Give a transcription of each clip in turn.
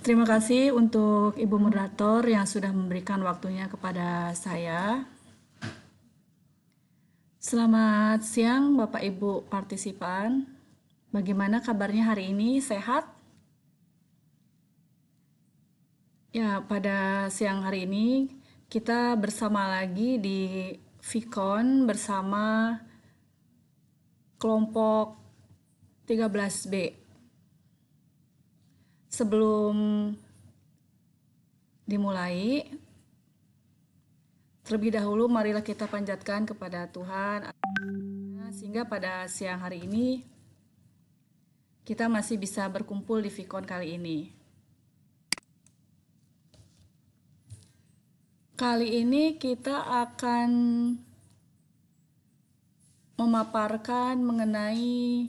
Terima kasih untuk Ibu Moderator yang sudah memberikan waktunya kepada saya. Selamat siang Bapak Ibu partisipan. Bagaimana kabarnya hari ini? Sehat? Ya, pada siang hari ini kita bersama lagi di Vicon bersama kelompok 13B. Sebelum dimulai, terlebih dahulu marilah kita panjatkan kepada Tuhan sehingga pada siang hari ini kita masih bisa berkumpul di Vicon kali ini. Kali ini kita akan memaparkan mengenai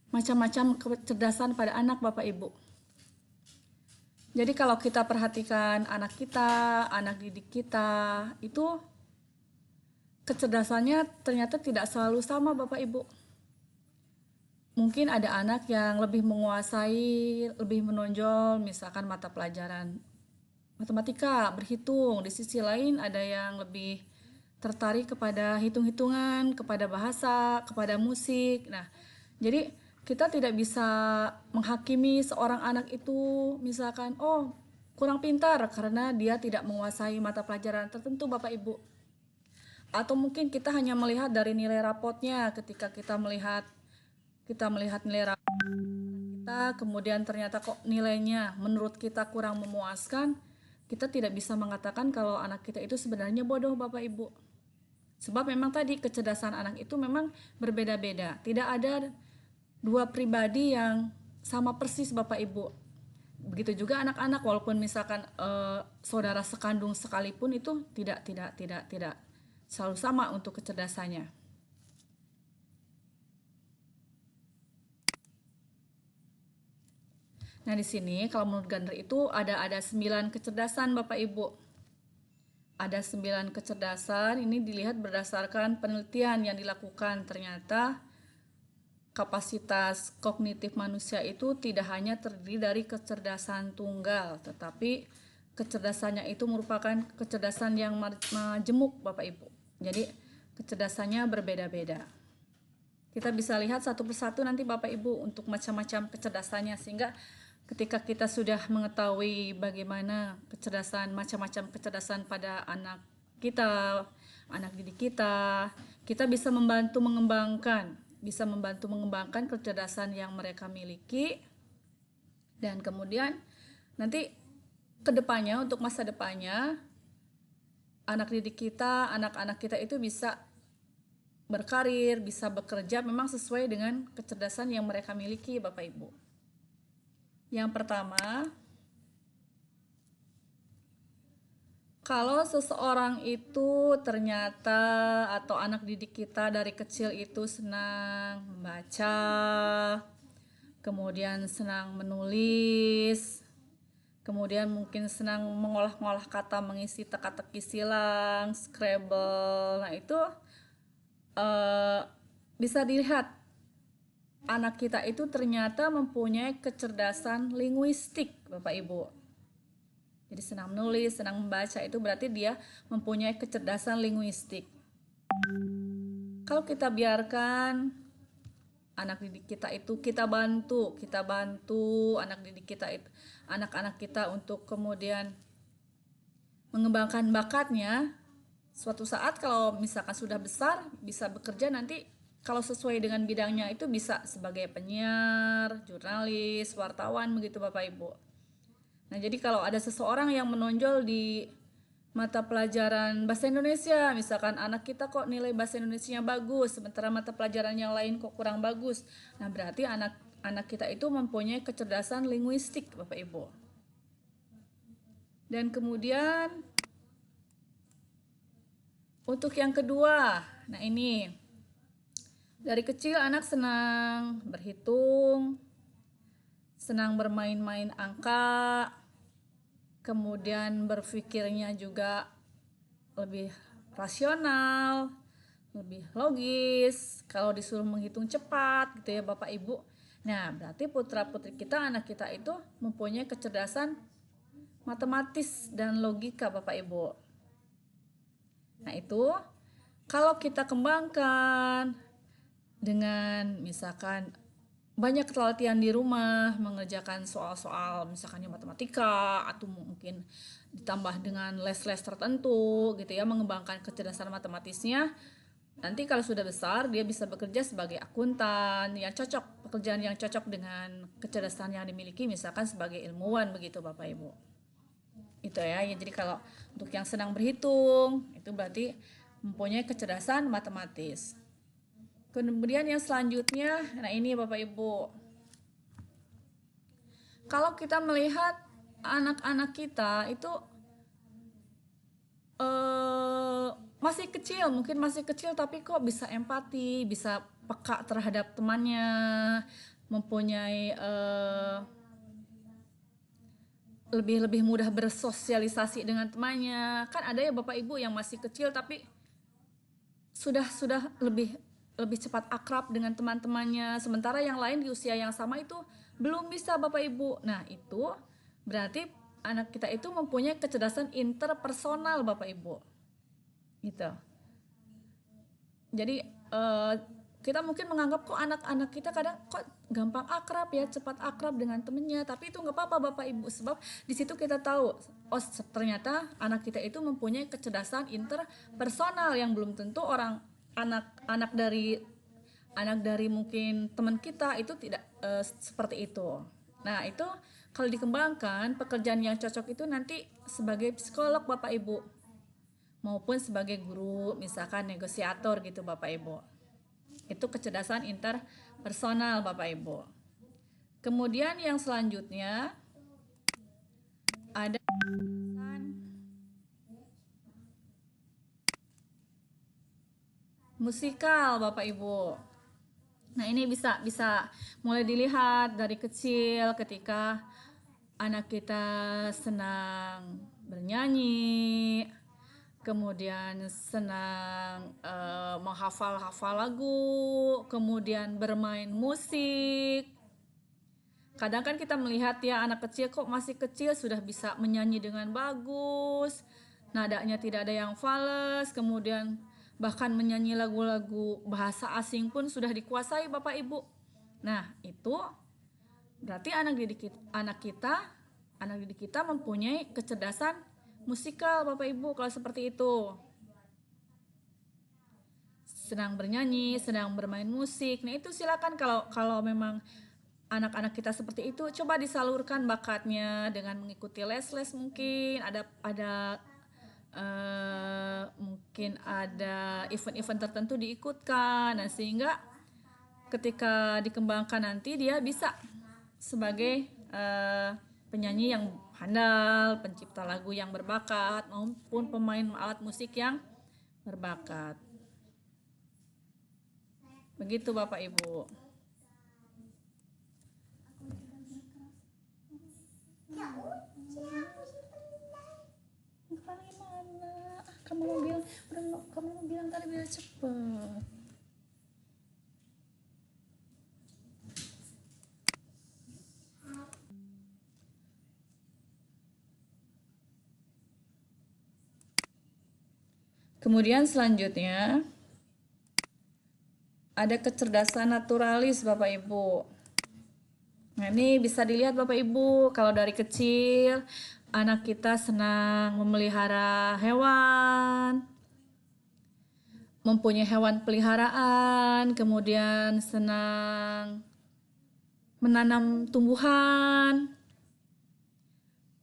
macam-macam kecerdasan pada anak Bapak Ibu. Jadi kalau kita perhatikan anak kita, anak didik kita, itu kecerdasannya ternyata tidak selalu sama Bapak Ibu. Mungkin ada anak yang lebih menguasai, lebih menonjol misalkan mata pelajaran matematika, berhitung. Di sisi lain ada yang lebih tertarik kepada hitung-hitungan, kepada bahasa, kepada musik. Nah, jadi kita tidak bisa menghakimi seorang anak itu misalkan, oh kurang pintar karena dia tidak menguasai mata pelajaran tertentu Bapak Ibu. Atau mungkin kita hanya melihat dari nilai rapotnya ketika kita melihat nilai rapot kita, kemudian ternyata kok nilainya menurut kita kurang memuaskan, kita tidak bisa mengatakan kalau anak kita itu sebenarnya bodoh Bapak Ibu. Sebab memang tadi kecerdasan anak itu memang berbeda-beda. Tidak ada dua pribadi yang sama persis Bapak Ibu. Begitu juga anak-anak walaupun misalkan saudara sekandung sekalipun itu tidak selalu sama untuk kecerdasannya. Nah, di sini kalau menurut Gandra itu ada 9 kecerdasan Bapak Ibu. Ada 9 kecerdasan, ini dilihat berdasarkan penelitian yang dilakukan. Ternyata kapasitas kognitif manusia itu tidak hanya terdiri dari kecerdasan tunggal, tetapi kecerdasannya itu merupakan kecerdasan yang majemuk Bapak Ibu. Jadi kecerdasannya berbeda-beda. Kita bisa lihat satu persatu nanti Bapak Ibu untuk macam-macam kecerdasannya, sehingga ketika kita sudah mengetahui bagaimana macam-macam kecerdasan pada anak kita, anak didik kita, kita bisa membantu mengembangkan kecerdasan yang mereka miliki. Dan kemudian nanti kedepannya, untuk masa depannya, anak-anak kita itu bisa berkarir, bisa bekerja memang sesuai dengan kecerdasan yang mereka miliki Bapak Ibu. Yang pertama, kalau seseorang itu ternyata atau anak didik kita dari kecil itu senang membaca, kemudian senang menulis, kemudian mungkin senang mengolah-ngolah kata, mengisi teka-teki silang, Scrabble. Nah, itu bisa dilihat anak kita itu ternyata mempunyai kecerdasan linguistik Bapak Ibu. Jadi senang menulis, senang membaca, itu berarti dia mempunyai kecerdasan linguistik. Kalau kita biarkan anak didik kita itu, kita bantu anak-anak kita untuk kemudian mengembangkan bakatnya, suatu saat kalau misalkan sudah besar bisa bekerja, nanti kalau sesuai dengan bidangnya itu bisa sebagai penyiar, jurnalis, wartawan, begitu Bapak Ibu. Nah, jadi kalau ada seseorang yang menonjol di mata pelajaran bahasa Indonesia, misalkan anak kita kok nilai bahasa Indonesianya bagus, sementara mata pelajaran yang lain kok kurang bagus. Nah, berarti anak kita itu mempunyai kecerdasan linguistik Bapak Ibu. Dan kemudian untuk yang kedua, nah ini dari kecil anak senang berhitung, senang bermain-main angka, kemudian berpikirnya juga lebih rasional, lebih logis. Kalau disuruh menghitung cepat gitu ya Bapak Ibu. Nah, berarti putra-putri kita, anak kita itu mempunyai kecerdasan matematis dan logika, Bapak Ibu. Nah, itu kalau kita kembangkan dengan misalkan banyak latihan di rumah, mengerjakan soal-soal misalkan matematika, atau mungkin ditambah dengan les-les tertentu gitu ya, mengembangkan kecerdasan matematisnya. Nanti kalau sudah besar, dia bisa bekerja sebagai akuntan yang cocok, pekerjaan yang cocok dengan kecerdasan yang dimiliki, misalkan sebagai ilmuwan begitu Bapak Ibu. Itu ya, jadi kalau untuk yang senang berhitung, itu berarti mempunyai kecerdasan matematis. Kemudian yang selanjutnya, nah ini Bapak Ibu, kalau kita melihat anak-anak kita itu masih kecil, mungkin masih kecil tapi kok bisa empati, bisa peka terhadap temannya, mempunyai lebih mudah bersosialisasi dengan temannya. Kan ada ya Bapak Ibu yang masih kecil tapi sudah lebih cepat akrab dengan teman-temannya, sementara yang lain di usia yang sama itu belum bisa Bapak Ibu. Nah, itu berarti anak kita itu mempunyai kecerdasan interpersonal Bapak Ibu. Gitu. Jadi kita mungkin menganggap kok anak-anak kita kadang kok gampang akrab ya, cepat akrab dengan temennya, tapi itu nggak apa-apa Bapak Ibu, sebab di situ kita tahu oh ternyata anak kita itu mempunyai kecerdasan interpersonal yang belum tentu anak dari mungkin teman kita itu tidak seperti itu. Nah, itu kalau dikembangkan, pekerjaan yang cocok itu nanti sebagai psikolog Bapak Ibu, maupun sebagai guru, misalkan negosiator gitu Bapak Ibu. Itu kecerdasan interpersonal Bapak Ibu. Kemudian yang selanjutnya ada musikal Bapak Ibu. Nah, ini bisa mulai dilihat dari kecil ketika anak kita senang bernyanyi, kemudian senang menghafal lagu, kemudian bermain musik. Kadang kan kita melihat ya anak kecil kok masih kecil sudah bisa menyanyi dengan bagus, nadanya tidak ada yang fales, kemudian bahkan menyanyi lagu-lagu bahasa asing pun sudah dikuasai Bapak Ibu. Nah, itu berarti anak didik kita mempunyai kecerdasan musikal Bapak Ibu kalau seperti itu. Senang bernyanyi, sedang bermain musik. Nah, itu silakan kalau memang anak-anak kita seperti itu, coba disalurkan bakatnya dengan mengikuti les-les, mungkin mungkin ada event-event tertentu diikutkan. Nah, sehingga ketika dikembangkan nanti dia bisa sebagai penyanyi yang handal, pencipta lagu yang berbakat, maupun pemain alat musik yang berbakat. Begitu Bapak Ibu. Kamu mau bilang tadi biar cepet. Kemudian selanjutnya ada kecerdasan naturalis Bapak Ibu. Nah, ini bisa dilihat Bapak Ibu, kalau dari kecil anak kita senang memelihara hewan, mempunyai hewan peliharaan, kemudian senang menanam tumbuhan,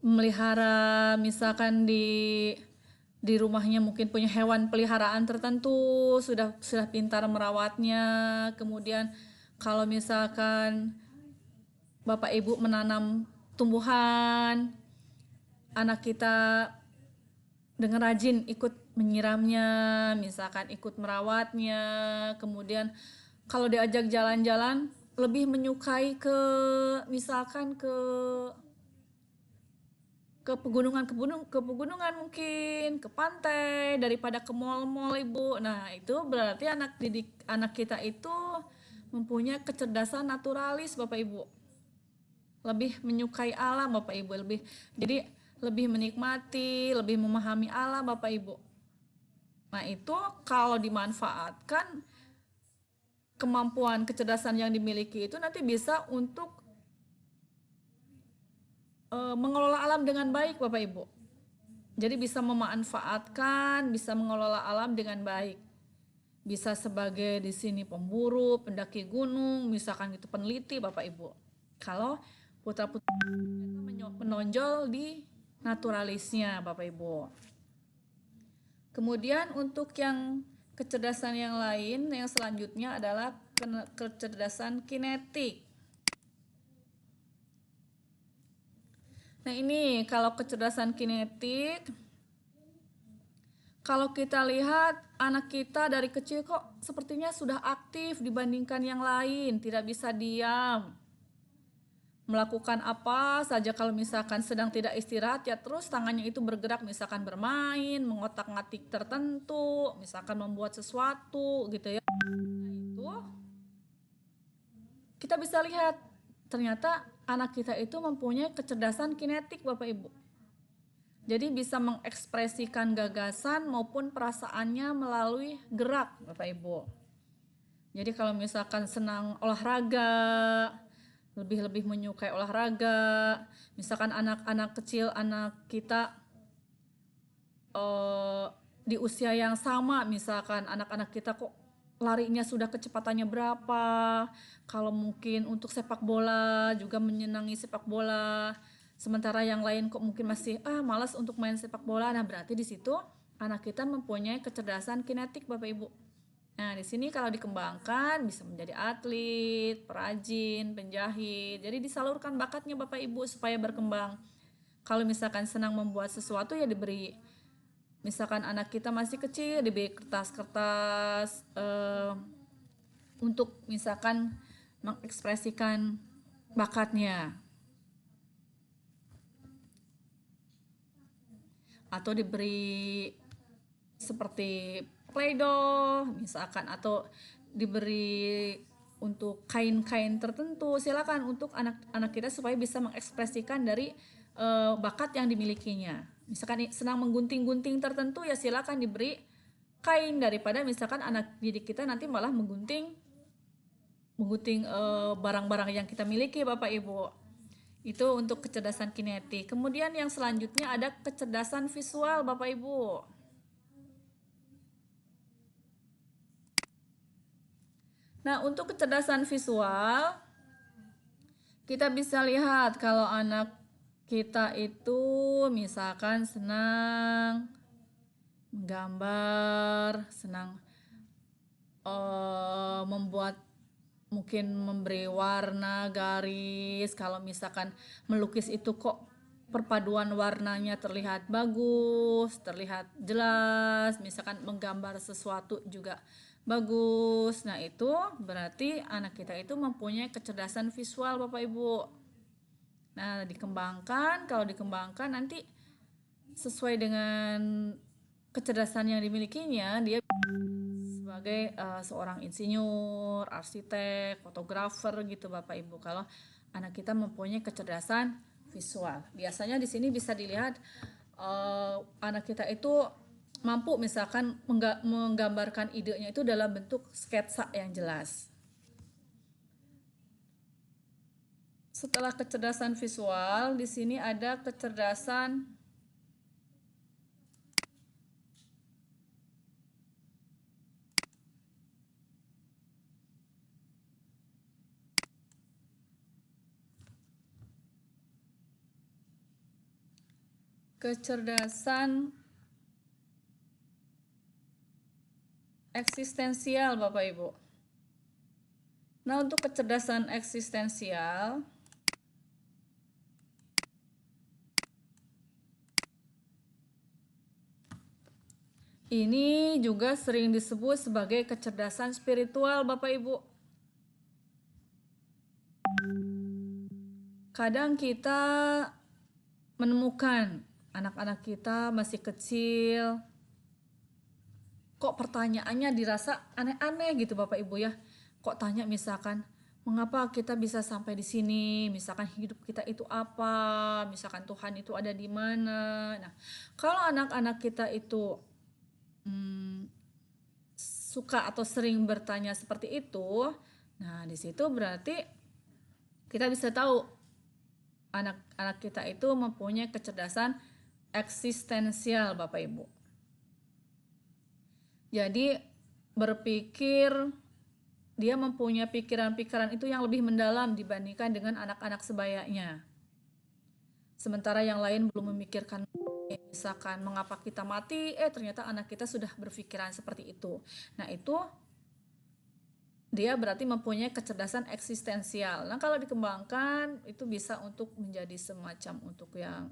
memelihara misalkan di rumahnya mungkin punya hewan peliharaan tertentu, sudah pintar merawatnya. Kemudian kalau misalkan Bapak Ibu menanam tumbuhan, anak kita dengan rajin ikut menyiramnya, misalkan ikut merawatnya. Kemudian kalau diajak jalan-jalan lebih menyukai misalkan ke pegunungan mungkin, ke pantai daripada ke mall-mall Ibu. Nah, itu berarti anak kita itu mempunyai kecerdasan naturalis Bapak Ibu. Lebih menyukai alam Bapak Ibu, jadi lebih menikmati, lebih memahami alam Bapak Ibu. Nah, itu kalau dimanfaatkan kemampuan kecerdasan yang dimiliki itu nanti bisa untuk mengelola alam dengan baik Bapak Ibu. Jadi bisa memanfaatkan, bisa mengelola alam dengan baik. Bisa sebagai di sini pemburu, pendaki gunung, misalkan itu peneliti Bapak Ibu. Kalau putra-putri menonjol di naturalisnya Bapak Ibu. Kemudian untuk yang kecerdasan yang lain, yang selanjutnya adalah kecerdasan kinetik. Nah, ini kalau kecerdasan kinetik, kalau kita lihat anak kita dari kecil kok sepertinya sudah aktif dibandingkan yang lain, tidak bisa diam. Melakukan apa saja, kalau misalkan sedang tidak istirahat ya terus tangannya itu bergerak, misalkan bermain, mengotak-ngatik tertentu, misalkan membuat sesuatu gitu ya. Nah, itu kita bisa lihat ternyata anak kita itu mempunyai kecerdasan kinetik Bapak Ibu. Jadi bisa mengekspresikan gagasan maupun perasaannya melalui gerak Bapak Ibu. Jadi kalau misalkan senang olahraga, lebih menyukai olahraga, misalkan anak-anak kecil, anak kita di usia yang sama, misalkan anak-anak kita kok larinya sudah kecepatannya berapa, kalau mungkin untuk sepak bola juga menyenangi sepak bola, sementara yang lain kok mungkin masih malas untuk main sepak bola. Nah, berarti di situ anak kita mempunyai kecerdasan kinetik Bapak Ibu. Nah, di sini kalau dikembangkan bisa menjadi atlet, perajin, penjahit. Jadi disalurkan bakatnya Bapak Ibu supaya berkembang. Kalau misalkan senang membuat sesuatu ya diberi, misalkan anak kita masih kecil diberi kertas-kertas untuk misalkan mengekspresikan bakatnya. Atau diberi seperti Play-Doh misalkan, atau diberi untuk kain-kain tertentu, silakan untuk anak-anak kita supaya bisa mengekspresikan dari bakat yang dimilikinya. Misalkan senang menggunting-gunting tertentu ya silakan diberi kain, daripada misalkan anak didik kita nanti malah menggunting barang-barang yang kita miliki Bapak Ibu. Itu untuk kecerdasan kinetik. Kemudian yang selanjutnya ada kecerdasan visual Bapak Ibu. Nah, untuk kecerdasan visual, kita bisa lihat kalau anak kita itu misalkan senang menggambar, senang membuat, mungkin memberi warna, garis. Kalau misalkan melukis itu kok perpaduan warnanya terlihat bagus, terlihat jelas, misalkan menggambar sesuatu juga bagus. Nah, itu berarti anak kita itu mempunyai kecerdasan visual Bapak Ibu. Nah, kalau dikembangkan nanti sesuai dengan kecerdasan yang dimilikinya, dia sebagai seorang insinyur, arsitek, fotografer gitu Bapak Ibu. Kalau anak kita mempunyai kecerdasan visual, biasanya di sini bisa dilihat anak kita itu mampu misalkan menggambarkan idenya itu dalam bentuk sketsa yang jelas. Setelah kecerdasan visual, di sini ada kecerdasan eksistensial Bapak Ibu. Nah, untuk kecerdasan eksistensial ini juga sering disebut sebagai kecerdasan spiritual Bapak Ibu. Kadang kita menemukan anak-anak kita masih kecil, kok pertanyaannya dirasa aneh-aneh gitu Bapak Ibu ya. kok tanya misalkan mengapa kita bisa sampai di sini, misalkan hidup kita itu apa, misalkan Tuhan itu ada di mana. Nah, kalau anak-anak kita itu suka atau sering bertanya seperti itu, nah di situ berarti kita bisa tahu anak-anak kita itu mempunyai kecerdasan eksistensial, Bapak Ibu. Jadi berpikir, dia mempunyai pikiran-pikiran itu yang lebih mendalam dibandingkan dengan anak-anak sebayanya. Sementara yang lain belum memikirkan, misalkan mengapa kita mati, ternyata anak kita sudah berpikiran seperti itu. Nah itu dia berarti mempunyai kecerdasan eksistensial. Nah kalau dikembangkan itu bisa untuk menjadi semacam untuk yang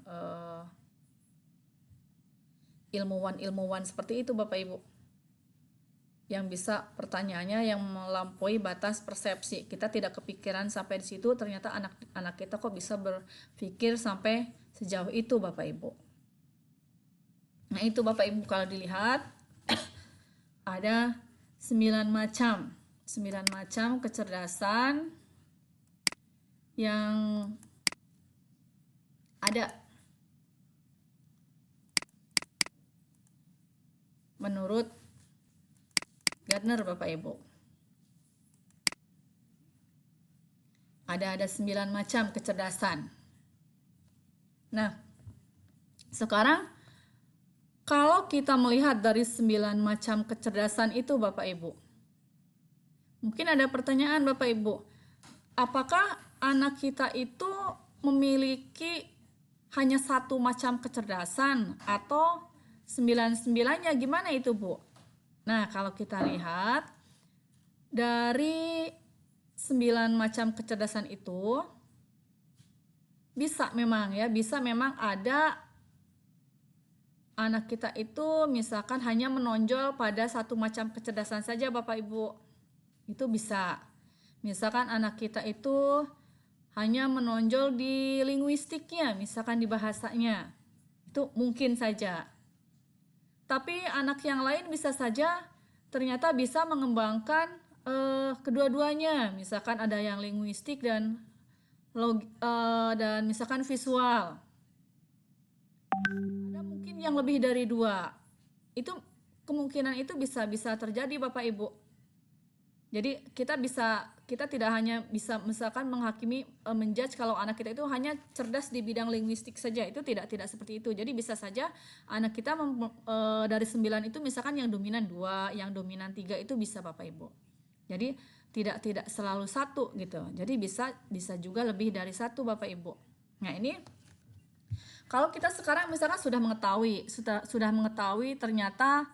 ilmuwan-ilmuwan seperti itu, Bapak Ibu, yang bisa pertanyaannya yang melampaui batas persepsi. Kita tidak kepikiran sampai di situ, ternyata anak kita kok bisa berpikir sampai sejauh itu, Bapak Ibu. Nah itu Bapak Ibu, kalau dilihat ada 9 macam kecerdasan yang ada menurut Gardner, Bapak Ibu. Ada 9 macam kecerdasan. Nah, sekarang kalau kita melihat dari 9 macam kecerdasan itu, Bapak Ibu, mungkin ada pertanyaan, Bapak Ibu. Apakah anak kita itu memiliki hanya satu macam kecerdasan atau 9-9-nya, gimana itu, Bu? Nah, kalau kita lihat dari 9 macam kecerdasan itu bisa memang ada anak kita itu misalkan hanya menonjol pada satu macam kecerdasan saja, Bapak Ibu. Itu bisa. Misalkan anak kita itu hanya menonjol di linguistiknya, misalkan di bahasanya. Itu mungkin saja. Tapi anak yang lain bisa saja ternyata bisa mengembangkan kedua-duanya. Misalkan ada yang linguistik dan misalkan visual. Ada mungkin yang lebih dari 2. Itu kemungkinan itu bisa terjadi, Bapak Ibu. Jadi kita tidak hanya bisa misalkan menghakimi, menjudge kalau anak kita itu hanya cerdas di bidang linguistik saja. Itu tidak seperti itu. Jadi bisa saja anak kita dari 9 itu misalkan yang dominan 2, yang dominan 3 itu bisa, Bapak Ibu. Jadi tidak selalu satu gitu. Jadi bisa juga lebih dari satu, Bapak Ibu. Nah, ini kalau kita sekarang misalkan sudah mengetahui ternyata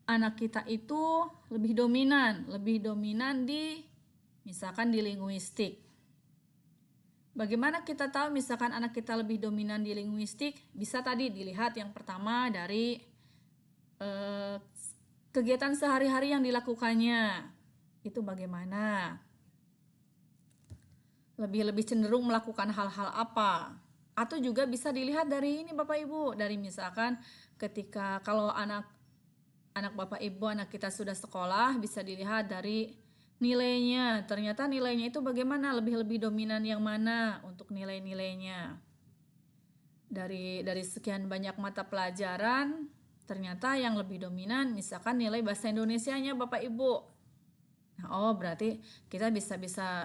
anak kita itu lebih dominan di misalkan di linguistik. Bagaimana kita tahu misalkan anak kita lebih dominan di linguistik? Bisa tadi dilihat yang pertama dari kegiatan sehari-hari yang dilakukannya. Itu bagaimana? Lebih cenderung melakukan hal-hal apa? Atau juga bisa dilihat dari ini, Bapak Ibu, dari misalkan ketika kalau anak Bapak Ibu, anak kita sudah sekolah, bisa dilihat dari nilainya. Ternyata nilainya itu bagaimana, lebih dominan yang mana untuk nilai-nilainya. Dari sekian banyak mata pelajaran, ternyata yang lebih dominan misalkan nilai bahasa Indonesianya, Bapak Ibu. Nah, berarti kita bisa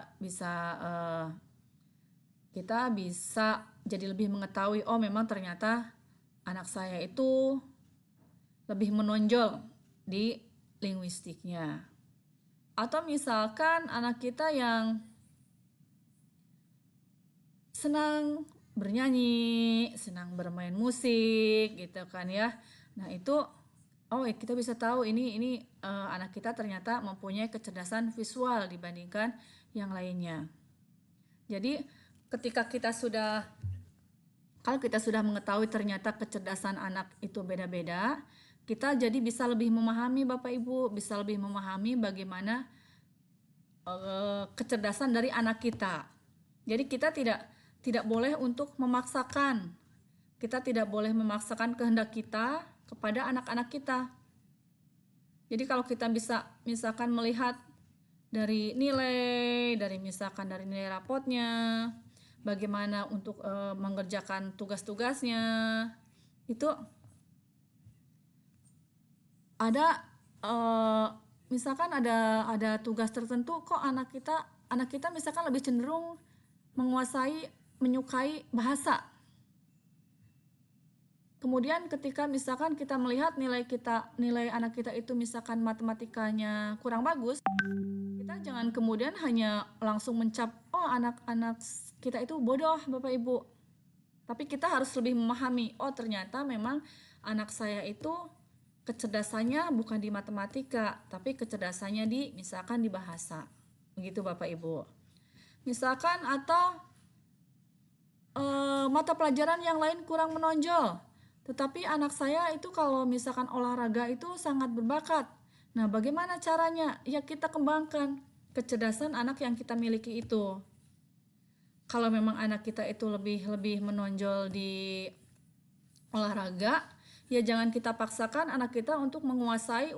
jadi lebih mengetahui, memang ternyata anak saya itu lebih menonjol di linguistiknya. Atau misalkan anak kita yang senang bernyanyi, senang bermain musik gitu kan ya. Nah, itu kita bisa tahu ini anak kita ternyata mempunyai kecerdasan visual dibandingkan yang lainnya. Jadi kalau kita sudah mengetahui ternyata kecerdasan anak itu beda-beda, kita jadi bisa lebih memahami, Bapak Ibu, bisa lebih memahami bagaimana kecerdasan dari anak kita. Jadi kita tidak boleh untuk memaksakan. Kita tidak boleh memaksakan kehendak kita kepada anak-anak kita. Jadi kalau kita bisa misalkan melihat dari nilai, dari misalkan dari nilai rapotnya, bagaimana untuk mengerjakan tugas-tugasnya. Itu ada eh, misalkan ada tugas tertentu, kok anak kita misalkan lebih cenderung menyukai bahasa. Kemudian ketika misalkan kita melihat nilai anak kita itu misalkan matematikanya kurang bagus, kita jangan kemudian hanya langsung mencap, oh anak-anak kita itu bodoh Bapak Ibu. Tapi kita harus lebih memahami, oh ternyata memang anak saya itu kecerdasannya bukan di matematika, tapi kecerdasannya misalkan di bahasa. Begitu Bapak Ibu. Misalkan atau mata pelajaran yang lain kurang menonjol. Tetapi anak saya itu kalau misalkan olahraga itu sangat berbakat. Nah, bagaimana caranya? Ya kita kembangkan kecerdasan anak yang kita miliki itu. Kalau memang anak kita itu lebih menonjol di olahraga, ya jangan kita paksakan anak kita untuk menguasai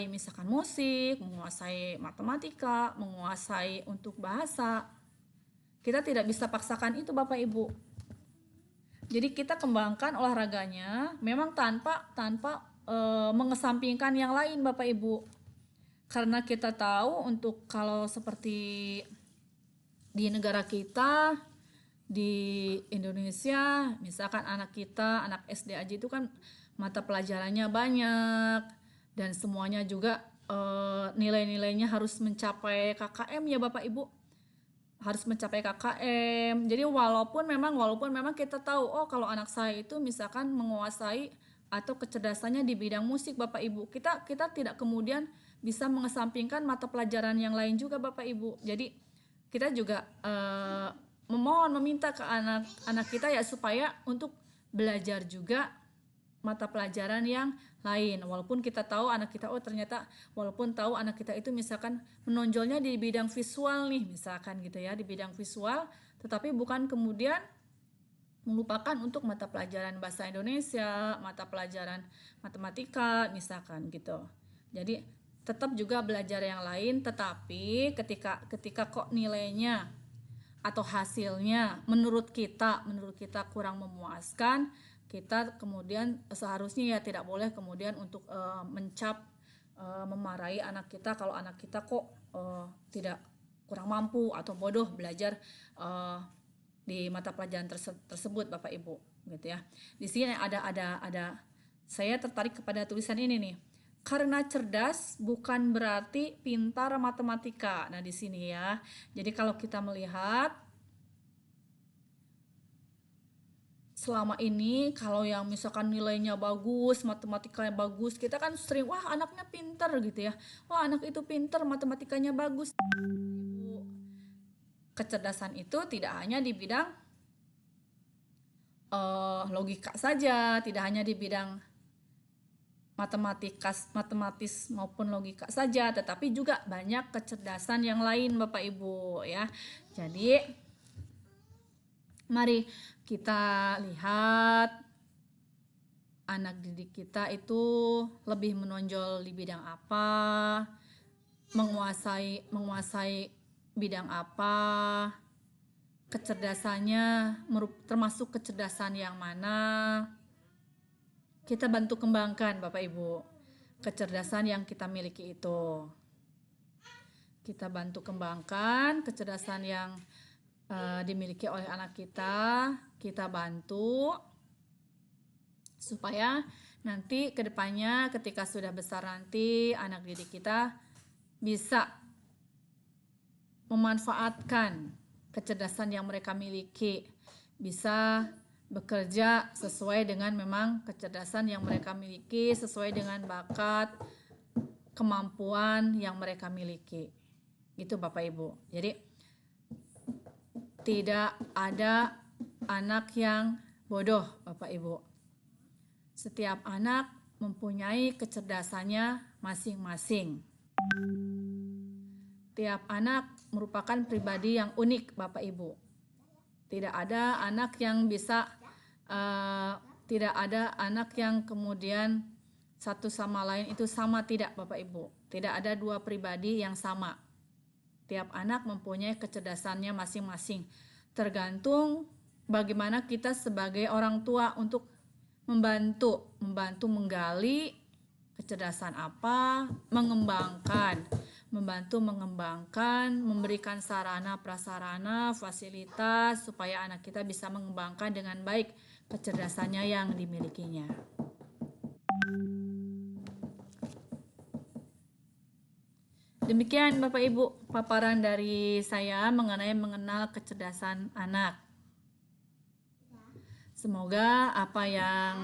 misalkan musik, menguasai matematika, menguasai untuk bahasa. Kita tidak bisa paksakan itu Bapak Ibu. Jadi kita kembangkan olahraganya memang tanpa mengesampingkan yang lain Bapak Ibu. Karena kita tahu untuk kalau seperti di negara kita, di Indonesia, misalkan anak SD aja itu kan mata pelajarannya banyak dan semuanya juga nilai-nilainya harus mencapai KKM ya Bapak Ibu. Harus mencapai KKM. Jadi walaupun memang kita tahu, oh kalau anak saya itu misalkan menguasai atau kecerdasannya di bidang musik Bapak Ibu, kita tidak kemudian bisa mengesampingkan mata pelajaran yang lain juga Bapak Ibu. Jadi kita juga meminta ke anak-anak kita ya supaya untuk belajar juga mata pelajaran yang lain. Walaupun kita tahu anak kita, walaupun tahu anak kita itu misalkan menonjolnya di bidang visual nih, misalkan gitu ya, di bidang visual, tetapi bukan kemudian melupakan untuk mata pelajaran bahasa Indonesia, mata pelajaran matematika, misalkan gitu. Jadi tetap juga belajar yang lain, tetapi ketika kok nilainya atau hasilnya menurut kita kurang memuaskan, kita kemudian seharusnya ya tidak boleh kemudian untuk memarahi anak kita kalau anak kita kok tidak kurang mampu atau bodoh belajar di mata pelajaran tersebut Bapak Ibu gitu ya. Di sini ada saya tertarik kepada tulisan ini nih. Karena cerdas bukan berarti pintar matematika. Nah, di sini ya. Jadi kalau kita melihat selama ini kalau yang misalkan nilainya bagus, matematikanya bagus, kita kan sering wah anaknya pintar gitu ya. Wah, anak itu pintar, matematikanya bagus. Kecerdasan itu tidak hanya di bidang logika saja, tidak hanya di bidang matematis maupun logika saja, tetapi juga banyak kecerdasan yang lain Bapak Ibu ya. Jadi mari kita lihat anak didik kita itu lebih menonjol di bidang apa, menguasai bidang apa, kecerdasannya termasuk kecerdasan yang mana. Kita bantu kembangkan Bapak Ibu kecerdasan yang kita miliki itu. Kita bantu kembangkan kecerdasan yang dimiliki oleh anak kita bantu supaya nanti kedepannya ketika sudah besar nanti anak didik kita bisa memanfaatkan kecerdasan yang mereka miliki, bisa bekerja sesuai dengan memang kecerdasan yang mereka miliki, sesuai dengan bakat, kemampuan yang mereka miliki. Itu Bapak Ibu. Jadi tidak ada anak yang bodoh Bapak Ibu. Setiap anak mempunyai kecerdasannya masing-masing. Tiap anak merupakan pribadi yang unik Bapak Ibu. Tidak ada anak yang bisa tidak ada anak yang kemudian satu sama lain itu sama, tidak Bapak Ibu. Tidak ada dua pribadi yang sama. Tiap anak mempunyai kecerdasannya masing-masing. Tergantung bagaimana kita sebagai orang tua untuk membantu menggali kecerdasan apa, membantu mengembangkan, memberikan sarana prasarana, fasilitas supaya anak kita bisa mengembangkan dengan baik kecerdasannya yang dimilikinya. Demikian Bapak Ibu paparan dari saya mengenai mengenal kecerdasan anak. Semoga apa yang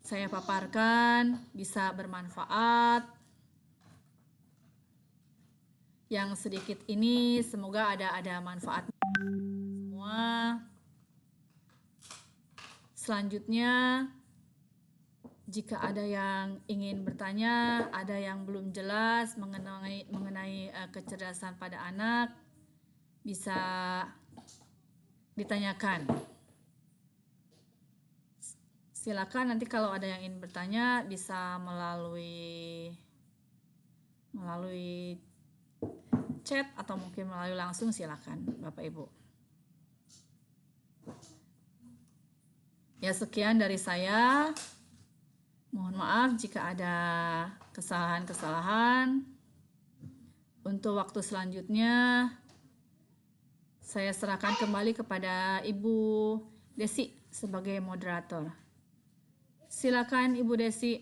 saya paparkan bisa bermanfaat. Yang sedikit ini semoga ada manfaatnya semua. Selanjutnya, jika ada yang ingin bertanya, ada yang belum jelas mengenai kecerdasan pada anak, bisa ditanyakan. Silakan nanti kalau ada yang ingin bertanya bisa melalui chat atau mungkin melalui langsung, silakan Bapak Ibu. Ya, sekian dari saya. Mohon maaf jika ada kesalahan-kesalahan. Untuk waktu selanjutnya saya serahkan kembali kepada Ibu Desi sebagai moderator. Silakan Ibu Desi.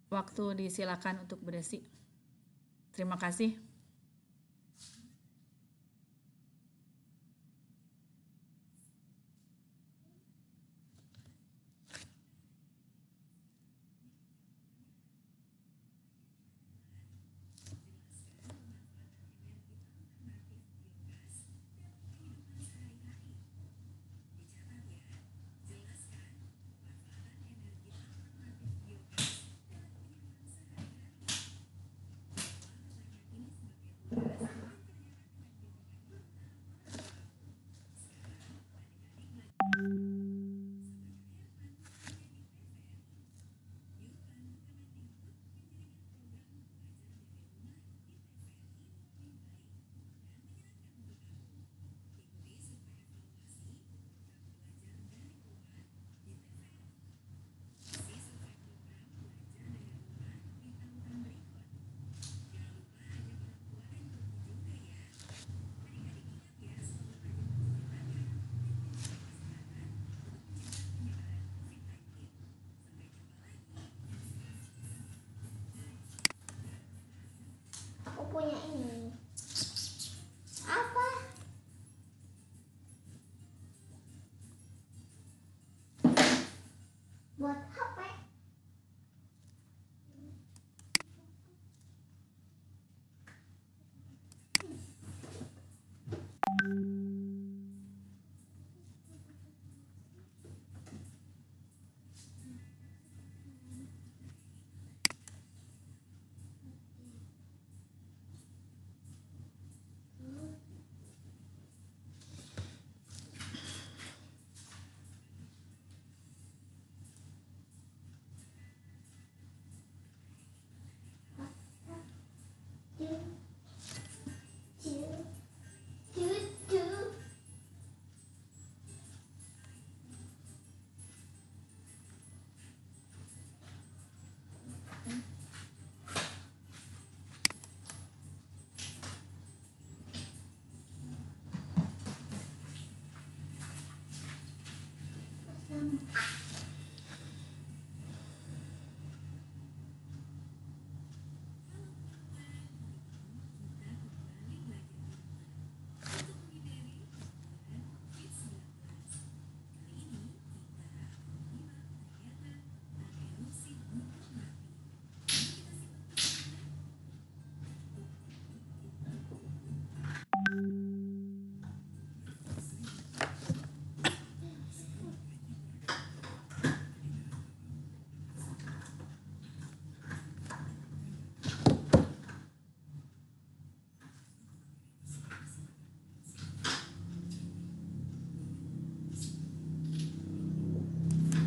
Waktu disilakan untuk Bu Desi. Terima kasih. Aku punya ini. Apa? Buat HP.